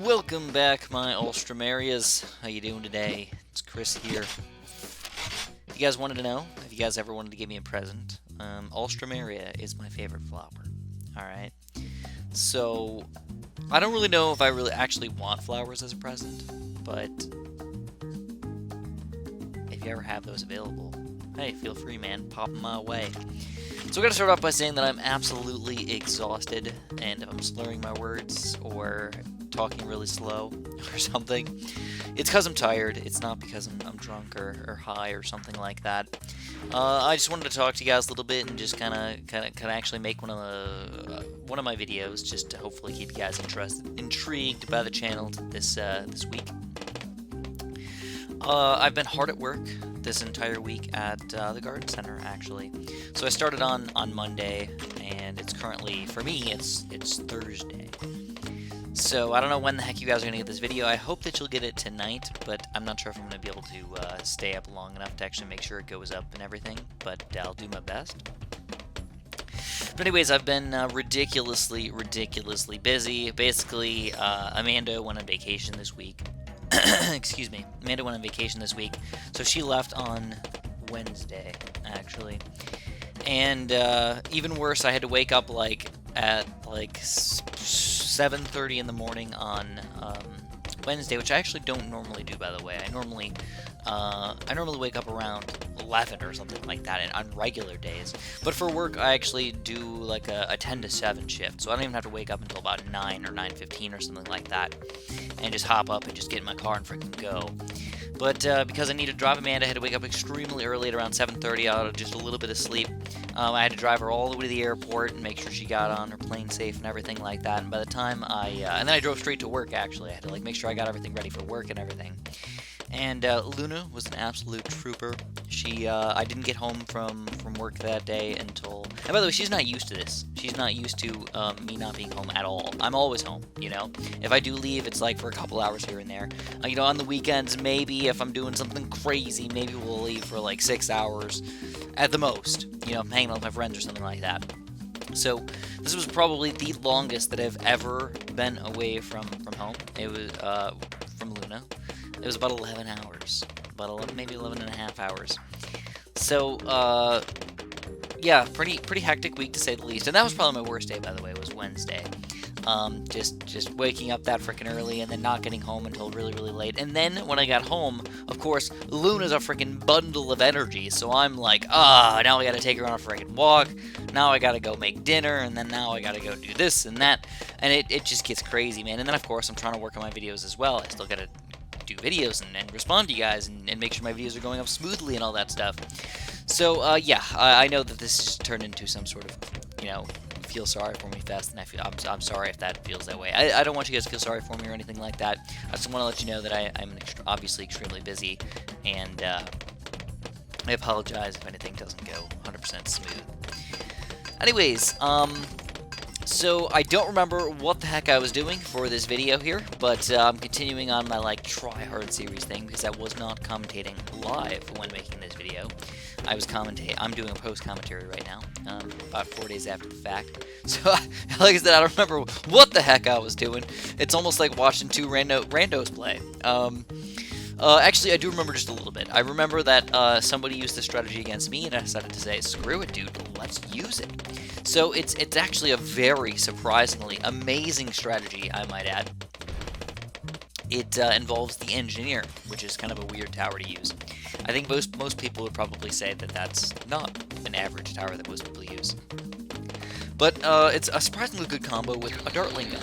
Welcome back, my Ulstramarias. How you doing today? It's Chris here. If you guys wanted to know, if you guys ever wanted to give me a present, Ulstramaria is my favorite flower. Alright? So, I don't really know if I really actually want flowers as a present, but if you ever have those available, hey, feel free, man. Pop them my way. So we're going to start off by saying that I'm absolutely exhausted, and if I'm slurring my words or talking really slow or something, it's because I'm tired. It's not because I'm drunk or high or something like that. I just wanted to talk to you guys a little bit and just kind of actually make one of my videos just to hopefully keep you guys intrigued by the channel this week. I've been hard at work this entire week at the garden center, actually. So I started on Monday, and it's currently, for me, it's Thursday. So I don't know when the heck you guys are going to get this video. I hope that you'll get it tonight, but I'm not sure if I'm going to be able to stay up long enough to actually make sure it goes up and everything, but I'll do my best. But anyways, I've been ridiculously busy. Basically, Amanda went on vacation this week. Excuse me. Amanda went on vacation this week, so she left on Wednesday, actually. And even worse, I had to wake up at 7:30 in the morning on Wednesday, which I actually don't normally do, by the way. I normally wake up around 11 or something like that on regular days. But for work, I actually do like a 10 to 7 shift, so I don't even have to wake up until about 9 or 9:15 or something like that, and just hop up and just get in my car and freaking go. But because I needed to drive Amanda, I had to wake up extremely early at around 7:30 out of just a little bit of sleep. I had to drive her all the way to the airport and make sure she got on her plane safe and everything like that. And by the time and then I drove straight to work, actually. I had to make sure I got everything ready for work and everything. And Luna was an absolute trooper. I didn't get home from work that day until... And by the way, she's not used to this. She's not used to me not being home at all. I'm always home, you know? If I do leave, it's like for a couple hours here and there. You know, on the weekends, maybe if I'm doing something crazy, maybe we'll leave for like 6 hours at the most. You know, hanging out with my friends or something like that. So, this was probably the longest that I've ever been away from home. It was, from Luna. It was about 11 hours. Maybe 11 and a half hours. So, yeah, pretty hectic week to say the least. And that was probably my worst day, by the way, was Wednesday. Just waking up that freaking early and then not getting home until really late. And then when I got home, of course, Luna's a freaking bundle of energy. So I'm like, now I gotta take her on a freaking walk. Now I gotta go make dinner, and then now I gotta go do this and that. And it just gets crazy, man. And then, of course, I'm trying to work on my videos as well. I still gotta do videos and respond to you guys and make sure my videos are going up smoothly and all that stuff. So, yeah, I know that this has turned into some sort of, you know, feel sorry for me fest, and I'm sorry if that feels that way. I don't want you guys to feel sorry for me or anything like that. I just want to let you know that I'm obviously extremely busy, and I apologize if anything doesn't go 100% smooth. Anyways, so I don't remember what the heck I was doing for this video here, but I'm continuing on my try-hard series thing because I was not commentating live when making this video. I'm doing a post-commentary right now, about 4 days after the fact. So, like I said, I don't remember what the heck I was doing. It's almost like watching two randos play. Actually, I do remember just a little bit. I remember that somebody used this strategy against me, and I decided to say, screw it, dude, let's use it. So it's actually a very surprisingly amazing strategy, I might add. It involves the engineer, which is kind of a weird tower to use. I think most people would probably say that that's not an average tower that most people use. But it's a surprisingly good combo with a Dartling gun.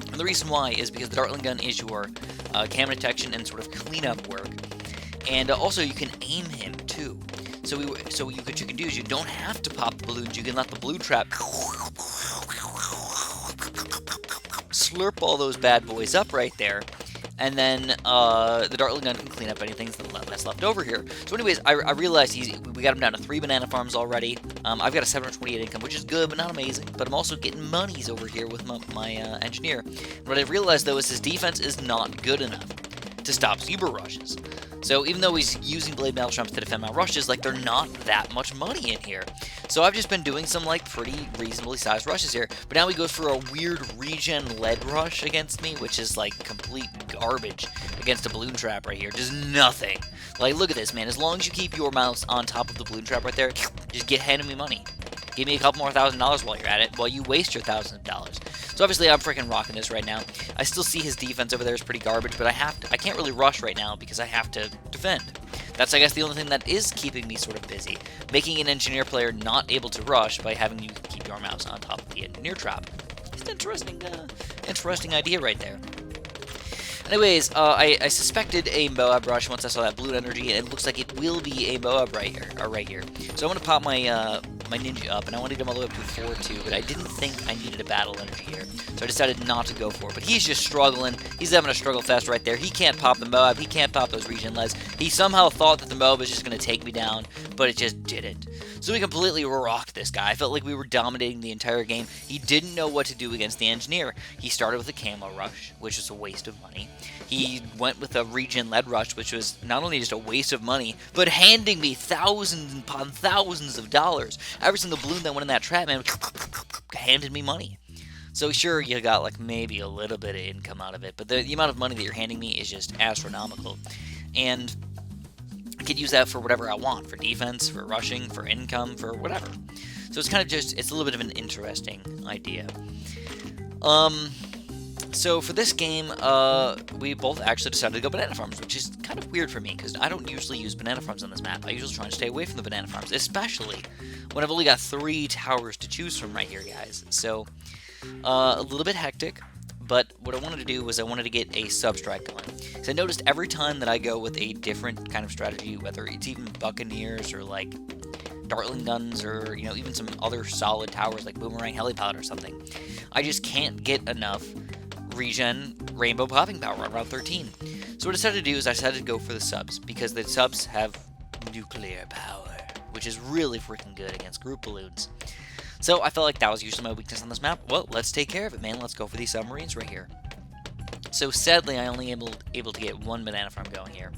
And the reason why is because the Dartling gun is your cam detection and sort of cleanup work. And also you can aim him too. So what you can do is you don't have to pop the balloons. You can let the balloon trap slurp all those bad boys up right there, and then the Dartling gun can clean up anything that's left over here. So anyways, I realized we got him down to 3 banana farms already. I've got a 728 income, which is good, but not amazing. But I'm also getting monies over here with my engineer. And what I realized, though, is his defense is not good enough to stop zebra rushes. So even though he's using Blade Maelstrom's to defend my rushes, like, they're not that much money in here. So I've just been doing some, like, pretty reasonably sized rushes here. But now he goes for a weird regen lead rush against me, which is, like, complete garbage against a balloon trap right here. Just nothing. Like, look at this, man. As long as you keep your mouse on top of the balloon trap right there, just get handing me money. Give me a couple more $1,000 while you're at it, while you waste your $1,000. So obviously I'm freaking rocking this right now. I still see his defense over there is pretty garbage, but I can't really rush right now because I have to defend. That's, I guess, the only thing that is keeping me sort of busy. Making an engineer player not able to rush by having you keep your mouse on top of the engineer trap. It's an interesting idea right there. Anyways, I suspected a MOAB rush once I saw that blue energy, and it looks like it will be a MOAB right here. So I'm going to pop my my ninja up, and I wanted him all the way up to 4-2, but I didn't think I needed a battle energy here, so I decided not to go for it. But he's just struggling. He's having a struggle fest right there. He can't pop the MOAB. He can't pop those regen leads. He somehow thought that the MOAB was just going to take me down, but it just didn't. So we completely rocked this guy. I felt like we were dominating the entire game. He didn't know what to do against the engineer. He started with a camo rush, which was a waste of money. He went with a regen lead rush, which was not only just a waste of money, but handing me thousands upon thousands of dollars. Every single balloon that went in that trap, man, handed me money. So sure, you got like maybe a little bit of income out of it, but the amount of money that you're handing me is just astronomical. And I could use that for whatever I want, for defense, for rushing, for income, for whatever. So it's kind of just, it's a little bit of an interesting idea. So for this game, we both actually decided to go banana farms, which is kind of weird for me, because I don't usually use banana farms on this map. I usually try and stay away from the banana farms, especially when I've only got 3 towers to choose from right here, guys. So, a little bit hectic, but what I wanted to do was I wanted to get a sub-strike going. So I noticed every time that I go with a different kind of strategy, whether it's even Buccaneers or like Dartling guns or, you know, even some other solid towers like Boomerang Helipod or something, I just can't get enough regen rainbow popping power on round 13. So what I decided to do is I decided to go for the subs, because the subs have nuclear power, which is really freaking good against group balloons. So I felt like that was usually my weakness on this map. Well, let's take care of it, man. Let's go for these submarines right here. So sadly, I only able to get 1 banana farm going here.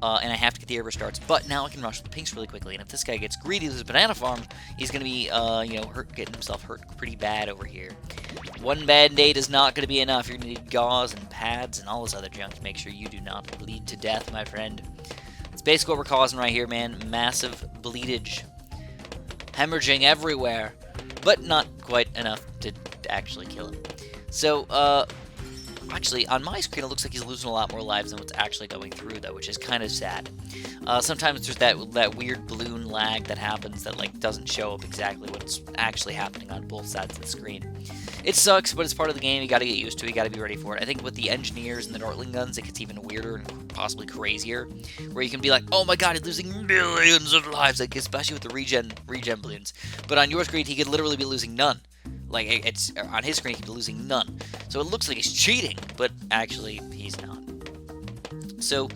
And I have to get the air restarts, but now I can rush the pinks really quickly. And if this guy gets greedy with his banana farm, he's going to be, you know, getting himself hurt pretty bad over here. 1 band-aid is not going to be enough. You're going to need gauze and pads and all this other junk to make sure you do not bleed to death, my friend. It's basically what we're causing right here, man. Massive bleedage. Hemorrhaging everywhere, but not quite enough to actually kill him. So, actually, on my screen, it looks like he's losing a lot more lives than what's actually going through, though, which is kind of sad. Sometimes there's that weird balloon lag that happens that, like, doesn't show up exactly what's actually happening on both sides of the screen. It sucks, but it's part of the game. You gotta get used to it. You gotta be ready for it. I think with the engineers and the Dartling guns, it gets even weirder and possibly crazier, where you can be like, oh my god, he's losing millions of lives, like, especially with the regen balloons. But on your screen, he could literally be losing none. Like, it's on his screen, he'd be losing none. So it looks like he's cheating, but actually, he's not. So,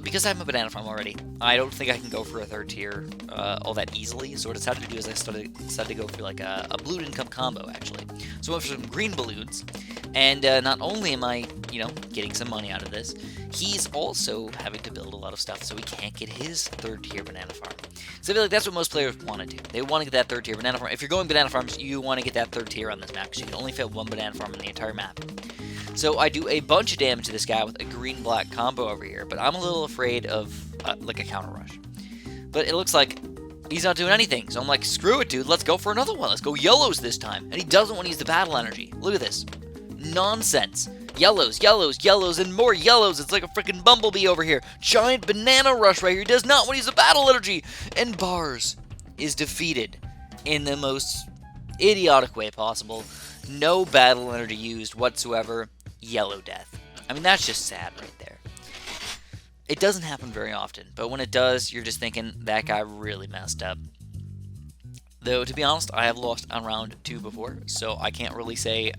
because I have a banana farm already, I don't think I can go for a 3rd tier all that easily. So what I decided to do is I decided to go for like a balloon income combo, actually. So I went for some green balloons, and not only am I, you know, getting some money out of this, he's also having to build a lot of stuff, so he can't get his 3rd tier banana farm. So I feel like that's what most players want to do. They want to get that 3rd tier banana farm. If you're going banana farms, you want to get that 3rd tier on this map, because you can only fit 1 banana farm in the entire map. So I do a bunch of damage to this guy with a green-black combo over here, but I'm a little afraid of, like, a counter rush. But it looks like he's not doing anything, so I'm like, screw it, dude, let's go for another one. Let's go yellows this time. And he doesn't want to use the battle energy. Look at this. Nonsense. Yellows, yellows, yellows, and more yellows. It's like a freaking bumblebee over here. Giant banana rush right here. He does not want to use the battle energy. And Bars is defeated in the most idiotic way possible. No battle energy used whatsoever. Yellow death. I mean, that's just sad right there. It doesn't happen very often, but when it does, you're just thinking, that guy really messed up. Though, to be honest, I have lost on round 2 before, so I can't really say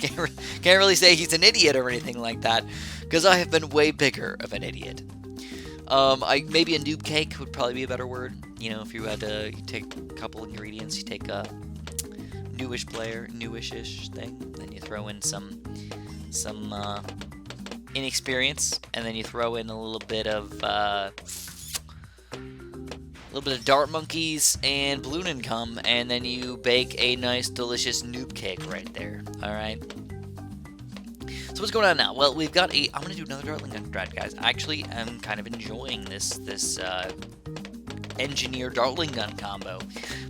can't really say he's an idiot or anything like that, because I have been way bigger of an idiot. Maybe a noob cake would probably be a better word. You know, if you had to take a couple ingredients, you take a newish-ish thing, then you throw in some inexperience, and then you throw in a little bit of dart monkeys and balloon income, and then you bake a nice, delicious noob cake right there. All right. So what's going on now? Well, we've got a. I'm gonna do another Dartling gun strat, guys. Actually, I'm kind of enjoying this engineer Dartling gun combo.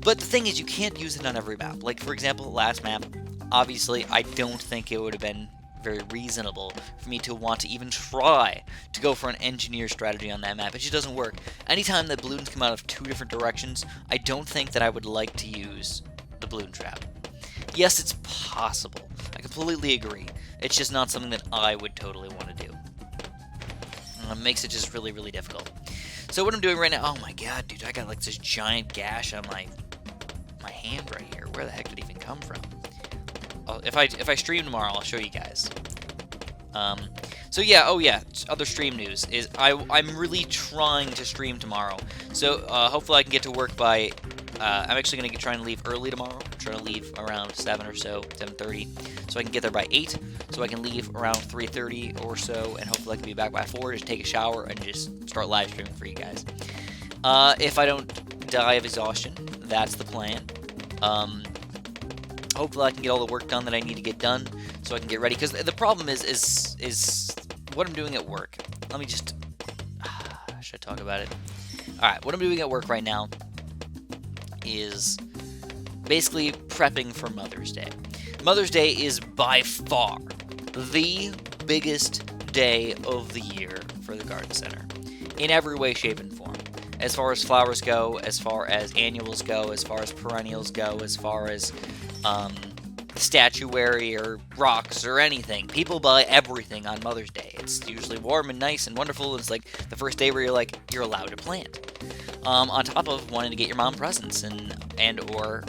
But the thing is, you can't use it on every map. Like for example, the last map. Obviously, I don't think it would have been very reasonable for me to want to even try to go for an engineer strategy on that map. It just doesn't work. Anytime that balloons come out of two different directions, I don't think that I would like to use the balloon trap. Yes, it's possible. I completely agree. It's just not something that I would totally want to do. It makes it just really, really difficult. So what I'm doing right now, oh my god, dude, I got like this giant gash on my hand right here. Where the heck did it even come from? Oh, if I stream tomorrow, I'll show you guys. So yeah, oh yeah, other stream news is I'm really trying to stream tomorrow. So hopefully I can get to work by. I'm actually going to try and leave early tomorrow. I'm trying to leave around 7 or so, 7:30, so I can get there by 8. So I can leave around 3:30 or so, and hopefully I can be back by 4. Just take a shower and just start live streaming for you guys. If I don't die of exhaustion, that's the plan. Hopefully I can get all the work done that I need to get done, so I can get ready. Because the problem is what I'm doing at work. Let me just. Should I talk about it? All right, what I'm doing at work right now is basically prepping for Mother's Day. Mother's Day is by far the biggest day of the year for the garden center, in every way, shape, and form. As far as flowers go, as far as annuals go, as far as perennials go, as far as statuary or rocks or anything. People buy everything on Mother's Day. It's usually warm and nice and wonderful. It's like the first day where you're allowed to plant. On top of wanting to get your mom presents and or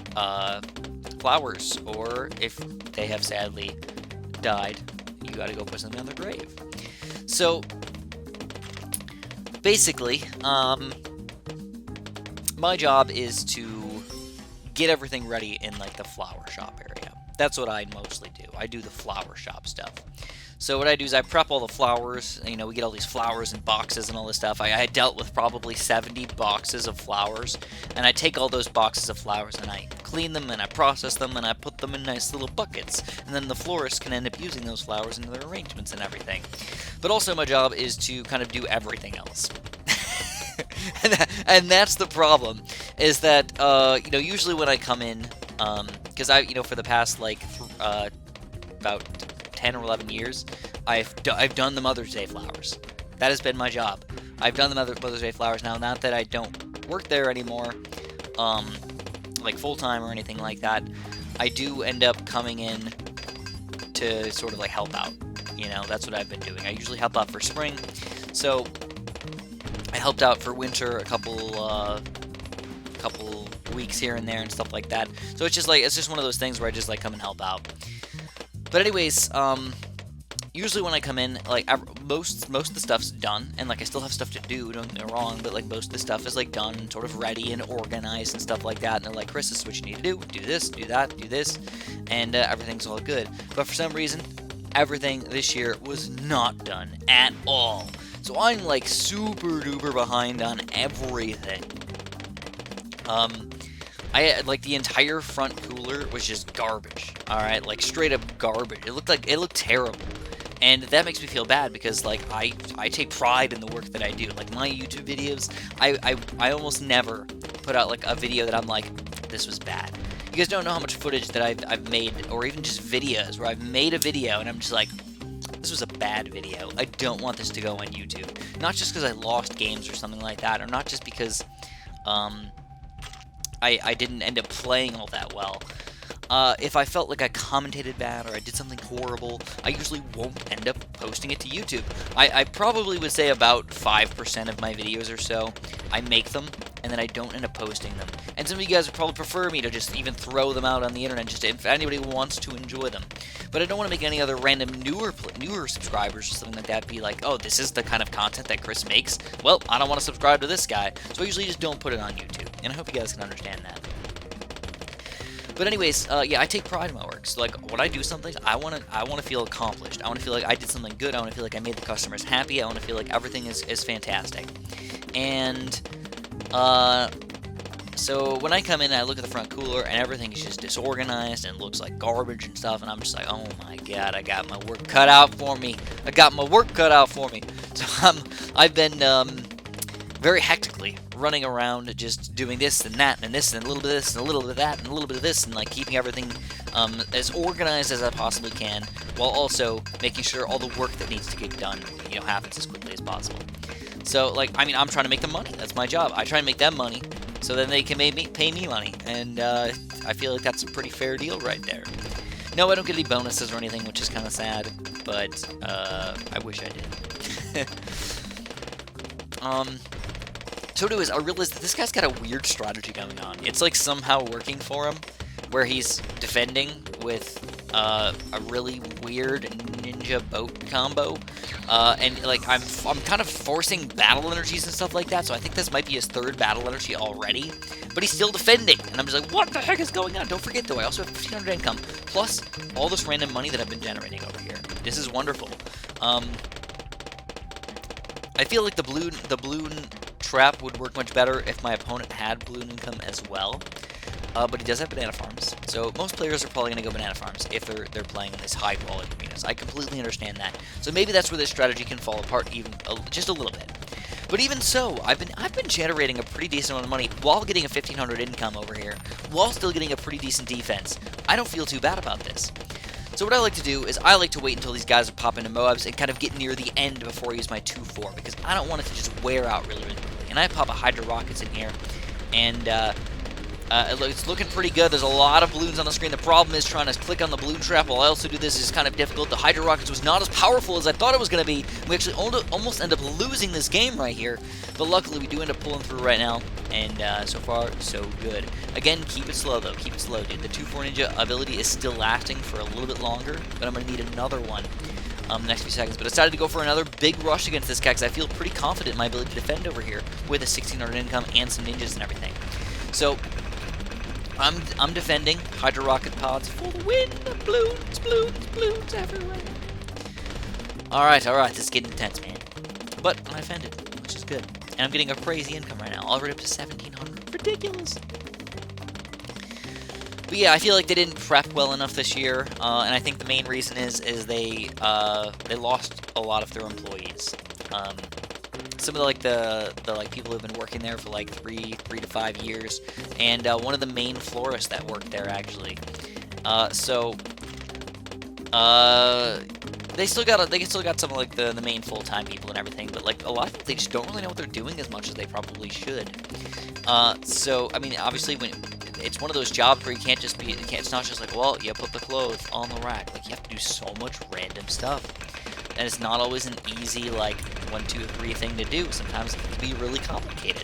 flowers, or if they have sadly died, you got to go put something on their grave. So basically, my job is to get everything ready in like the flower shop area. That's what I mostly do. I do the flower shop stuff. So what I do is I prep all the flowers. You know, we get all these flowers in boxes and all this stuff. I dealt with probably 70 boxes of flowers, and I take all those boxes of flowers and I clean them and I process them and I put them in nice little buckets, and then the florists can end up using those flowers into their arrangements and everything. But also my job is to kind of do everything else. and that's the problem, is that you know, usually when I come in, because for the past like about 10 or 11 years, I've done the Mother's Day flowers. That has been my job. I've done the Mother's Day flowers now. Not that I don't work there anymore, like full time or anything like that. I do end up coming in to sort of like help out. You know, that's what I've been doing. I usually help out for spring, so I helped out for winter a couple weeks here and there and stuff like that. So it's just one of those things where I just like come and help out. But anyways, usually when I come in, like most of the stuff's done, and like I still have stuff to do. Don't get me wrong, but like most of the stuff is like done, and sort of ready and organized and stuff like that. And they're like, Chris, this is what you need to do. Do this, do that, do this, and everything's all good. But for some reason, everything this year was not done at all. So I'm like super duper behind on everything. Like the entire front cooler was just garbage. All right, like straight up garbage. It looked terrible, and that makes me feel bad because like I take pride in the work that I do. Like my YouTube videos, I almost never put out like a video that I'm like, this was bad. You guys don't know how much footage that I've made, or even just videos where I've made a video and I'm just like, this was a bad video. I don't want this to go on YouTube. Not just because I lost games or something like that, or not just because I didn't end up playing all that well. If I felt like I commentated bad or I did something horrible, I usually won't end up posting it to YouTube. I probably would say about 5% of my videos or so, I make them, and then I don't end up posting them. And some of you guys would probably prefer me to just even throw them out on the internet, just if anybody wants to enjoy them. But I don't want to make any other random newer subscribers or something like that be like, oh, this is the kind of content that Chris makes? Well, I don't want to subscribe to this guy, so I usually just don't put it on YouTube. And I hope you guys can understand that. But anyways, yeah, I take pride in my work. So like, when I do something, I wanna feel accomplished. I wanna feel like I did something good. I wanna feel like I made the customers happy. I wanna feel like everything is fantastic. And so when I come in and I look at the front cooler and everything is just disorganized and looks like garbage and stuff, and I'm just like, oh my god, I got my work cut out for me. I got my work cut out for me. So I've been very hectically running around just doing this and that and this and a little bit of this and a little bit of that and a little bit of this, and like keeping everything as organized as I possibly can, while also making sure all the work that needs to get done, you know, happens as quickly as possible. So like, I mean, I'm trying to make them money. That's my job. I try and make them money so then they can pay me money, and I feel like that's a pretty fair deal right there. No, I don't get any bonuses or anything, which is kind of sad, but I wish I did. So anyways, I realized that this guy's got a weird strategy going on. It's like somehow working for him, where he's defending with a really weird ninja boat combo, and like I'm kind of forcing battle energies and stuff like that. So I think this might be his third battle energy already, but he's still defending, and I'm just like, what the heck is going on? Don't forget though, I also have 1,500 income plus all this random money that I've been generating over here. This is wonderful. I feel like the balloon trap would work much better if my opponent had balloon income as well. But he does have banana farms, so most players are probably going to go banana farms if they're playing in this high quality arenas. I completely understand that. So maybe that's where this strategy can fall apart even just a little bit. But even so, I've been generating a pretty decent amount of money while getting a 1,500 income over here, while still getting a pretty decent defense. I don't feel too bad about this. So what I like to do is I like to wait until these guys pop into MOABs and kind of get near the end before I use my 2-4, because I don't want it to just wear out really quickly. And I pop a Hydra Rockets in here, and it's looking pretty good. There's a lot of balloons on the screen. The problem is trying to click on the balloon trap while I also do this is kind of difficult. The Hydra Rockets was not as powerful as I thought it was going to be. We actually almost end up losing this game right here, but luckily we do end up pulling through right now, and so far, so good. Again, keep it slow, though. Keep it slow, dude. The 2-4 Ninja ability is still lasting for a little bit longer, but I'm going to need another one the next few seconds. But I decided to go for another big rush against this guy because I feel pretty confident in my ability to defend over here with a 1,600 income and some ninjas and everything. So I'm defending. Hydra Rocket pods for the win. Balloons, balloons, balloons everywhere. Alright, this is getting intense, man. But I defended, which is good. And I'm getting a crazy income right now, already up to 1,700. Ridiculous. But yeah, I feel like they didn't prep well enough this year, and I think the main reason is they lost a lot of their employees. Some of the people who've been working there for like three to 5 years, and one of the main florists that worked there actually. They still got some of like the main full-time people and everything, but like a lot of people, they just don't really know what they're doing as much as they probably should. So I mean, obviously when it's one of those jobs where it's not just like, well, you put the clothes on the rack. Like, you have to do so much random stuff. And it's not always an easy, like, 1, 2, 3 thing to do. Sometimes it can be really complicated.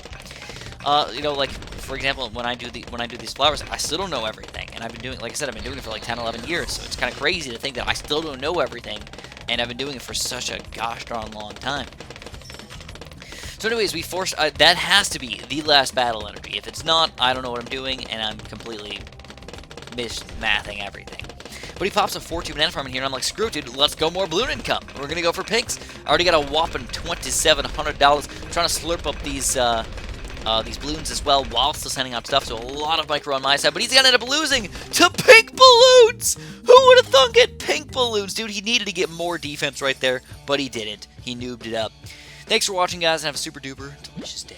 You know, like, for example, when I do these flowers, I still don't know everything. And I've been doing, like I said, I've been doing it for like 10, 11 years. So it's kind of crazy to think that I still don't know everything. And I've been doing it for such a gosh darn long time. So anyways, we forced, that has to be the last battle energy. If it's not, I don't know what I'm doing, and I'm completely mismathing everything. But he pops a 4-2 banana farm in here, and I'm like, screw it, dude, let's go more balloon income. We're going to go for pinks. I already got a whopping $2,700. I'm trying to slurp up these balloons as well while still sending out stuff, so a lot of micro on my side, but he's going to end up losing to pink balloons! Who would have thunk it? Pink balloons, dude, he needed to get more defense right there, but he didn't. He noobed it up. Thanks for watching, guys, and have a super duper delicious day.